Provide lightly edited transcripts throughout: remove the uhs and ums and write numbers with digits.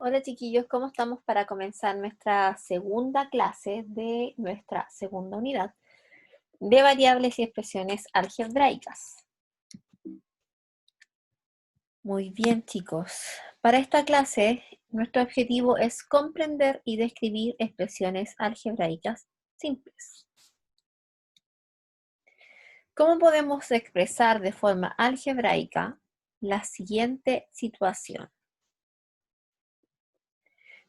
Hola chiquillos, ¿cómo estamos para comenzar nuestra segunda clase de nuestra segunda unidad de variables y expresiones algebraicas? Muy bien chicos, para esta clase nuestro objetivo es comprender y describir expresiones algebraicas simples. ¿Cómo podemos expresar de forma algebraica la siguiente situación?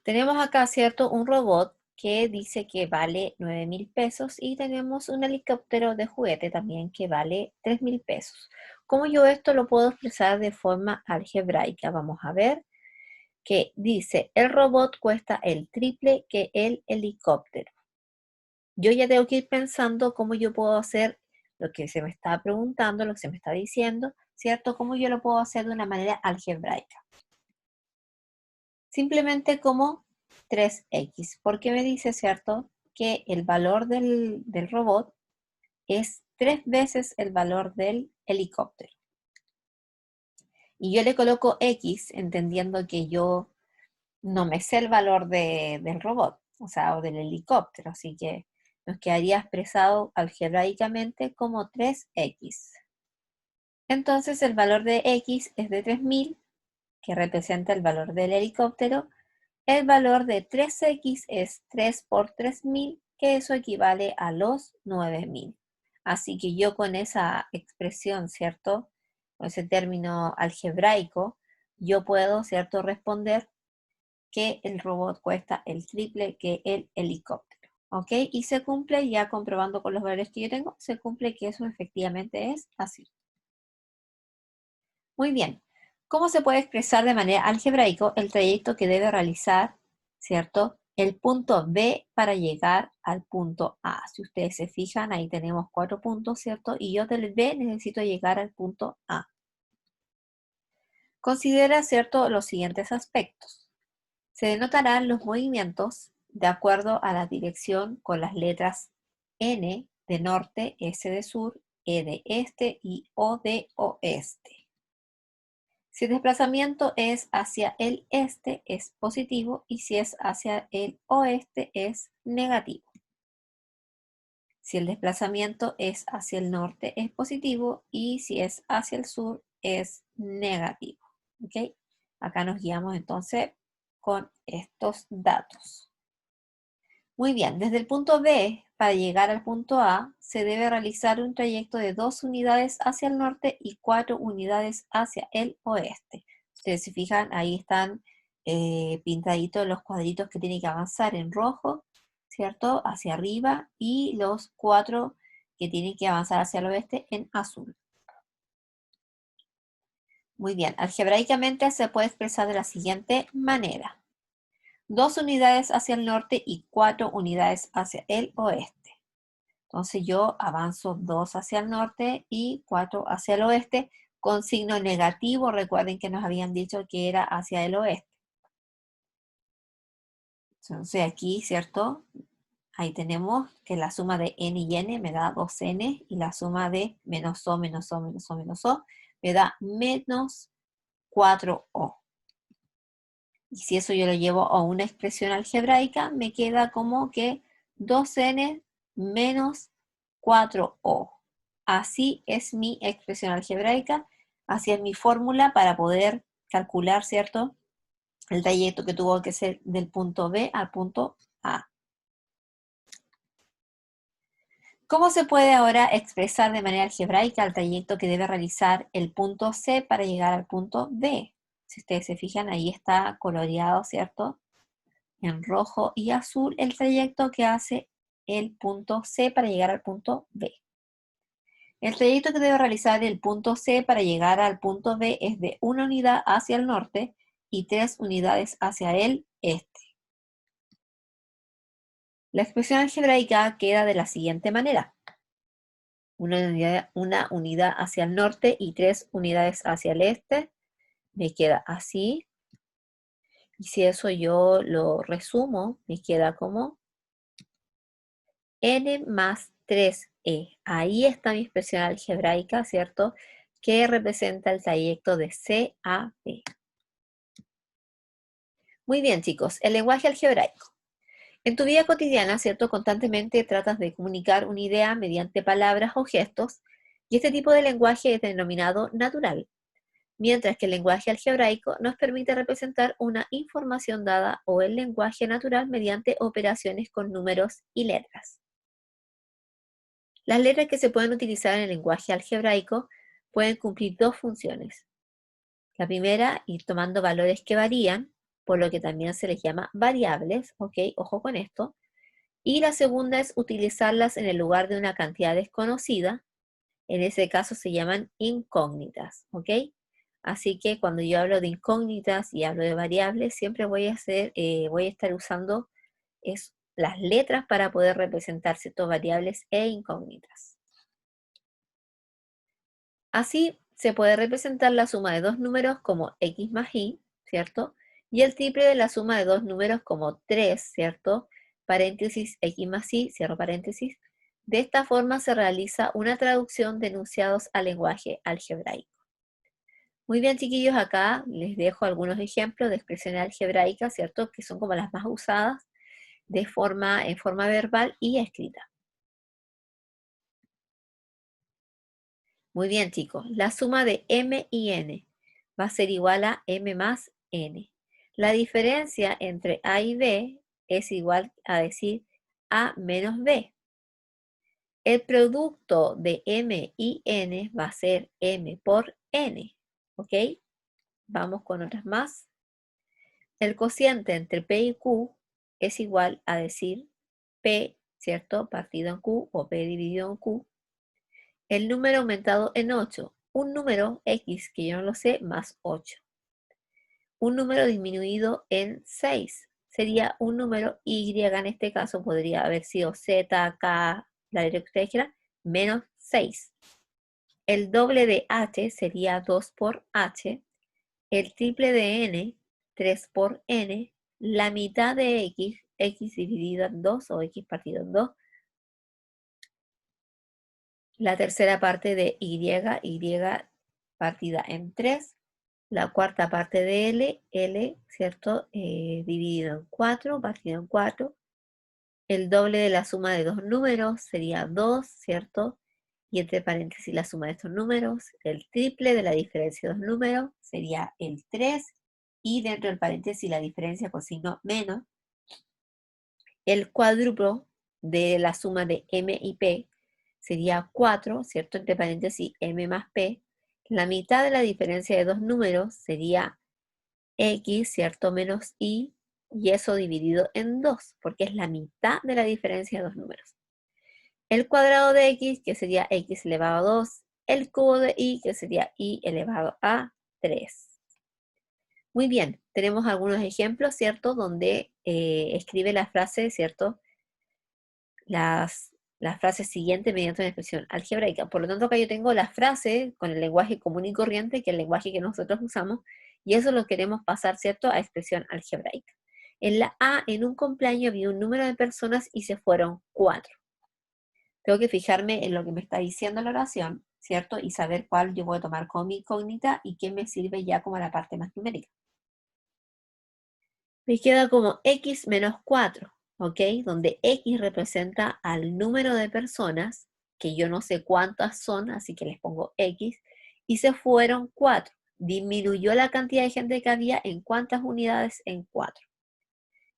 Tenemos acá, ¿cierto?, un robot que dice que vale 9.000 pesos y tenemos un helicóptero de juguete también que vale 3.000 pesos. ¿Cómo yo esto lo puedo expresar de forma algebraica? Vamos a ver que dice, el robot cuesta el triple que el helicóptero. Yo ya tengo que ir pensando cómo yo puedo hacer lo que se me está preguntando, lo que se me está diciendo, ¿cierto? ¿Cómo yo lo puedo hacer de una manera algebraica? Simplemente como 3x, porque me dice, ¿cierto?, que el valor del robot es 3 veces el valor del helicóptero. Y yo le coloco x, entendiendo que yo no me sé el valor del robot, o sea, o del helicóptero, así que nos quedaría expresado algebraicamente como 3x. Entonces el valor de x es de 3.000, que representa el valor del helicóptero. El valor de 3x es 3 por 3.000, que eso equivale a los 9.000. Así que yo con esa expresión, ¿cierto?, con ese término algebraico, yo puedo, ¿cierto?, responder que el robot cuesta el triple que el helicóptero. ¿Ok? Y se cumple, ya comprobando con los valores que yo tengo, se cumple que eso efectivamente es así. Muy bien. ¿Cómo se puede expresar de manera algebraica el trayecto que debe realizar, ¿cierto?, el punto B para llegar al punto A? Si ustedes se fijan, ahí tenemos 4 puntos, ¿cierto? Y yo del B necesito llegar al punto A. Considera, ¿cierto?, los siguientes aspectos. Se denotarán los movimientos de acuerdo a la dirección con las letras N de norte, S de sur, E de este y O de oeste. Si el desplazamiento es hacia el este, es positivo, y si es hacia el oeste, es negativo. Si el desplazamiento es hacia el norte, es positivo, y si es hacia el sur, es negativo. ¿Ok? Acá nos guiamos entonces con estos datos. Muy bien, desde el punto B para llegar al punto A se debe realizar un trayecto de 2 unidades hacia el norte y 4 unidades hacia el oeste. Ustedes se fijan, ahí están pintaditos los cuadritos que tienen que avanzar en rojo, ¿cierto?, hacia arriba, y los 4 que tienen que avanzar hacia el oeste en azul. Muy bien, algebraicamente se puede expresar de la siguiente manera. 2 unidades hacia el norte y 4 unidades hacia el oeste. Entonces yo avanzo 2 hacia el norte y 4 hacia el oeste con signo negativo. Recuerden que nos habían dicho que era hacia el oeste. Entonces aquí, ¿cierto? Ahí tenemos que la suma de n y n me da 2n, y la suma de menos o, menos o, menos o, menos o, me da menos 4o. Y si eso yo lo llevo a una expresión algebraica, me queda como que 2n menos 4o. Así es mi expresión algebraica, así es mi fórmula para poder calcular, ¿cierto?, el trayecto que tuvo que ser del punto B al punto A. ¿Cómo se puede ahora expresar de manera algebraica el trayecto que debe realizar el punto C para llegar al punto B? Si ustedes se fijan, ahí está coloreado, ¿cierto?, en rojo y azul, el trayecto que hace el punto C para llegar al punto B. El trayecto que debe realizar el punto C para llegar al punto B es de 1 unidad hacia el norte y 3 unidades hacia el este. La expresión algebraica queda de la siguiente manera. Una unidad hacia el norte y 3 unidades hacia el este. Me queda así. Y si eso yo lo resumo, me queda como n más 3e. Ahí está mi expresión algebraica, ¿cierto?, que representa el trayecto de C a B. Muy bien, chicos, el lenguaje algebraico. En tu vida cotidiana, ¿cierto? Constantemente tratas de comunicar una idea mediante palabras o gestos, y este tipo de lenguaje es denominado natural, mientras que el lenguaje algebraico nos permite representar una información dada o el lenguaje natural mediante operaciones con números y letras. Las letras que se pueden utilizar en el lenguaje algebraico pueden cumplir dos funciones. La primera, ir tomando valores que varían, por lo que también se les llama variables, ¿ok? Ojo con esto. Y la segunda es utilizarlas en el lugar de una cantidad desconocida. En ese caso se llaman incógnitas, ¿ok? Así que cuando yo hablo de incógnitas y hablo de variables, siempre voy a estar usando las letras para poder representar ciertas variables e incógnitas. Así se puede representar la suma de dos números como x más y, ¿cierto? Y el triple de la suma de dos números como 3, ¿cierto? Paréntesis x más y, cierro paréntesis. De esta forma se realiza una traducción de enunciados al lenguaje algebraico. Muy bien, chiquillos, acá les dejo algunos ejemplos de expresiones algebraicas, ¿cierto? Que son como las más usadas en forma verbal y escrita. Muy bien, chicos. La suma de m y n va a ser igual a m más n. La diferencia entre a y b es igual a decir a menos b. El producto de m y n va a ser m por n. ¿Ok? Vamos con otras más. El cociente entre p y q es igual a decir p, ¿cierto? Partido en q o p dividido en q. El número aumentado en 8, un número x que yo no lo sé, más 8. Un número disminuido en 6 sería un número y, en este caso podría haber sido z, k, la letra que ustedes quieran, menos 6. El doble de h sería 2 por h. El triple de n, 3 por n. La mitad de x, x dividido en 2 o x partido en 2. La tercera parte de y, y partida en 3. La cuarta parte de L, ¿cierto? Dividido en 4, partido en 4. El doble de la suma de dos números sería 2, ¿cierto? Y entre paréntesis la suma de estos números. El triple de la diferencia de dos números sería el 3. Y dentro del paréntesis la diferencia con signo menos. El cuádruplo de la suma de m y p sería 4, ¿cierto? Entre paréntesis m más p. La mitad de la diferencia de dos números sería x, ¿cierto? Menos y eso dividido en 2, porque es la mitad de la diferencia de dos números. El cuadrado de x, que sería x elevado a 2, el cubo de y, que sería y elevado a 3. Muy bien, tenemos algunos ejemplos, ¿cierto? Donde escribe la frase, ¿cierto? Las frases siguientes mediante una expresión algebraica. Por lo tanto, acá yo tengo la frase con el lenguaje común y corriente, que es el lenguaje que nosotros usamos, y eso lo queremos pasar, ¿cierto?, a expresión algebraica. En la A, en un cumpleaños había un número de personas y se fueron 4. Tengo que fijarme en lo que me está diciendo la oración, ¿cierto? Y saber cuál yo voy a tomar como mi incógnita y qué me sirve ya como la parte más numérica. Me queda como x menos 4, ¿ok? Donde x representa al número de personas, que yo no sé cuántas son, así que les pongo x, y se fueron 4. Disminuyó la cantidad de gente que había en cuántas unidades, en 4.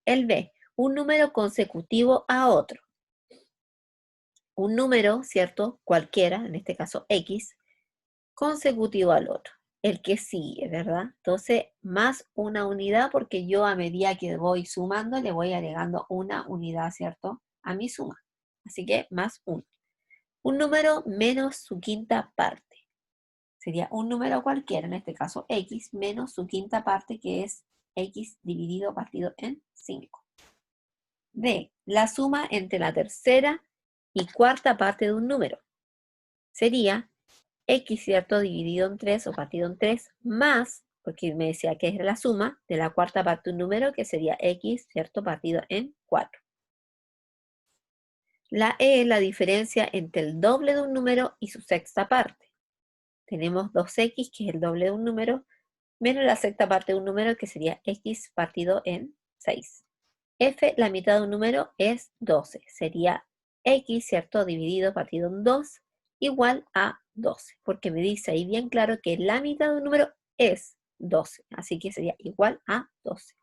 El b, un número consecutivo a otro. Un número, ¿cierto? Cualquiera, en este caso x, consecutivo al otro, el que sigue, ¿verdad? Entonces, más una unidad, porque yo a medida que voy sumando, le voy agregando una unidad, ¿cierto? A mi suma. Así que más uno. Un número menos su quinta parte. Sería un número cualquiera, en este caso x, menos su quinta parte, que es x dividido partido en 5. D, la suma entre la tercera y cuarta parte de un número. Sería x, ¿cierto? Dividido en 3 o partido en 3, más, porque me decía que es la suma de la cuarta parte de un número, que sería x, ¿cierto? Partido en 4. La e es la diferencia entre el doble de un número y su sexta parte. Tenemos 2x, que es el doble de un número, menos la sexta parte de un número, que sería x partido en 6. F, la mitad de un número, es 12. Sería x, ¿cierto?, dividido partido en 2, igual a 12. Porque me dice ahí bien claro que la mitad de un número es 12. Así que sería igual a 12.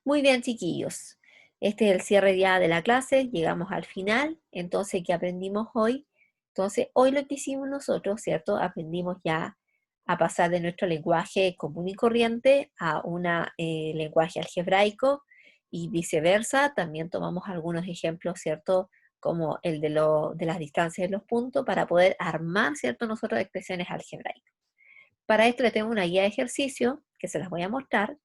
Muy bien, chiquillos. Este es el cierre ya de la clase. Llegamos al final. Entonces, ¿qué aprendimos hoy? Entonces, hoy lo que hicimos nosotros, ¿cierto? Aprendimos ya a pasar de nuestro lenguaje común y corriente a un lenguaje algebraico y viceversa. También tomamos algunos ejemplos, ¿cierto? Como el de las distancias de los puntos para poder armar, ¿cierto? Nosotros expresiones algebraicas. Para esto le tengo una guía de ejercicio que se las voy a mostrar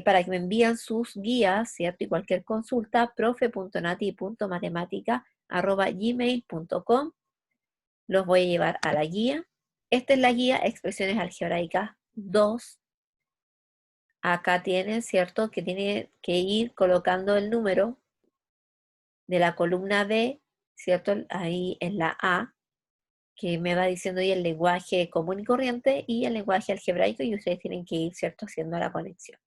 para que me envíen sus guías, ¿cierto? Y cualquier consulta, profe.nati.matematica@gmail.com. Los voy a llevar a la guía. Esta es la guía Expresiones Algebraicas 2. Acá tienen, ¿cierto? Que tiene que ir colocando el número de la columna B, ¿cierto? Ahí en la A, que me va diciendo ahí el lenguaje común y corriente y el lenguaje algebraico, y ustedes tienen que ir, ¿cierto?, haciendo la conexión.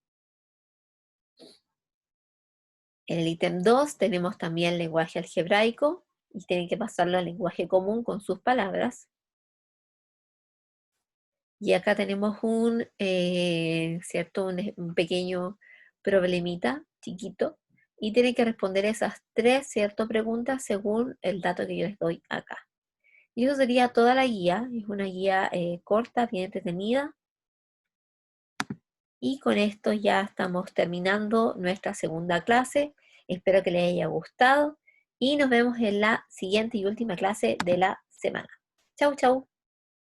En el ítem 2 tenemos también lenguaje algebraico y tienen que pasarlo al lenguaje común con sus palabras. Y acá tenemos ¿cierto? Un pequeño problemita chiquito y tienen que responder esas tres, ¿cierto?, preguntas según el dato que yo les doy acá. Y eso sería toda la guía. Es una guía corta, bien entretenida. Y con esto ya estamos terminando nuestra segunda clase. Espero que les haya gustado y nos vemos en la siguiente y última clase de la semana. Chau, chau.